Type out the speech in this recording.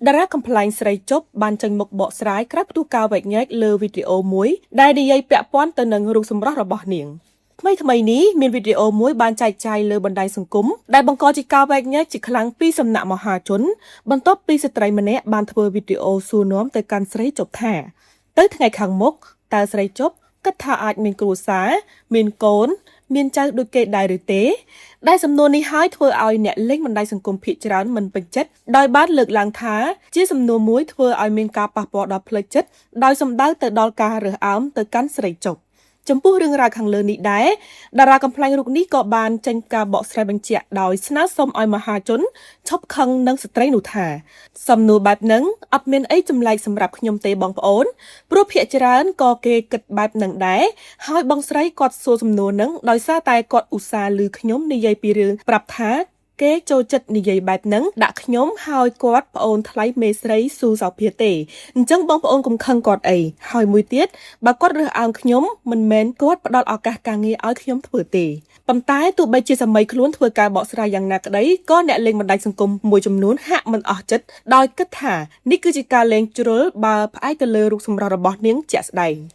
តារាកំ pl ែងស្រីជប់បានចេញមុខបកស្រាយក្រោយផ្ទុះការវែកញែកលើវីដេអូមួយដែលនិយាយពាក់ព័ន្ធទៅនឹងរូបសម្រស់របស់នាងថ្មីនេះមានវីដេអូមួយបានចែកចាយលើបណ្ដាញសង្គមដែលបង្កជាការវែកញែកជាខ្លាំងពីសំណាក់មហាជនបន្ទាប់ពីស្ត្រីម្នាក់បានធ្វើវីដេអូសួរនាំទៅកាន់ស្រីជប់ថាទៅថ្ងៃខាងមុខតើស្រីជប់គិតថាអាចមានគ្រួសារមានកូនមានចៅដូចគេដែរឬទេដែលសំណួរនេះហើយធ្វើឲ្យអ្នកលេងបណ្ដាញសង្គមភាគច្រើនមិនពេញចិត្តដោយបានលើកឡើងថាជាសំណួរមួយធ្វើឲ្យមានការប៉ះពាល់ដល់ផ្លូវចិត្តដោយសំដៅទៅដល់ការរើសអើងទៅកាន់ស្រីជប់ចំពោះរឿងរ៉ាវខាងលើនេះដែរតារាកំ pl ែងរូបនេះក៏បានចេញការបកស្រាយបញ្ជាក់ដោយស្នើសុំឲ្យមហាជនឈប់ខឹងនឹងស្ត្រីនោះថាសំណួរបែបហ្នឹងអត់មានអីចម្លែកសម្រាប់ខ្ញុំទេបងប្អូនព្រោះភាគច្រើនក៏គេគិតបែបហ្នឹងដែរហើយបងស្រីគាត់សួរសំណួរហ្នឹងដោយសារតែគាត់ឧស្សាហ៍ឮខ្ញុំនិយាយពីរឿងប្រាប់ថាគេចូលចិត្តនិយាយបែបហ្នឹងដាក់ខ្ញុំហើយគាត់ប្អូនថ្លៃមេស្រីស៊ូសោភាទេអញ្ចឹងបងប្អូនកុំខឹងគាត់អីហើយមួយទៀតបើគាត់រើសអើងខ្ញុំមិនមែនគាត់ផ្ដល់ឱកាសការងារឲ្យខ្ញុំធ្វើទេប៉ុន្តែទោះបីជាសម័យខ្លួនធ្វើការបកស្រាយយ៉ាងណាក្តីក៏អ្នកលេងបណ្ដាញសង្គមមួយចំនួនហាក់មិនអស់ចិត្តដោយគិតថានេះគឺជាការលេងជ្រុលបើផ្អែកទៅលើរូបសម្រស់របស់នាងជាក់ស្ដែង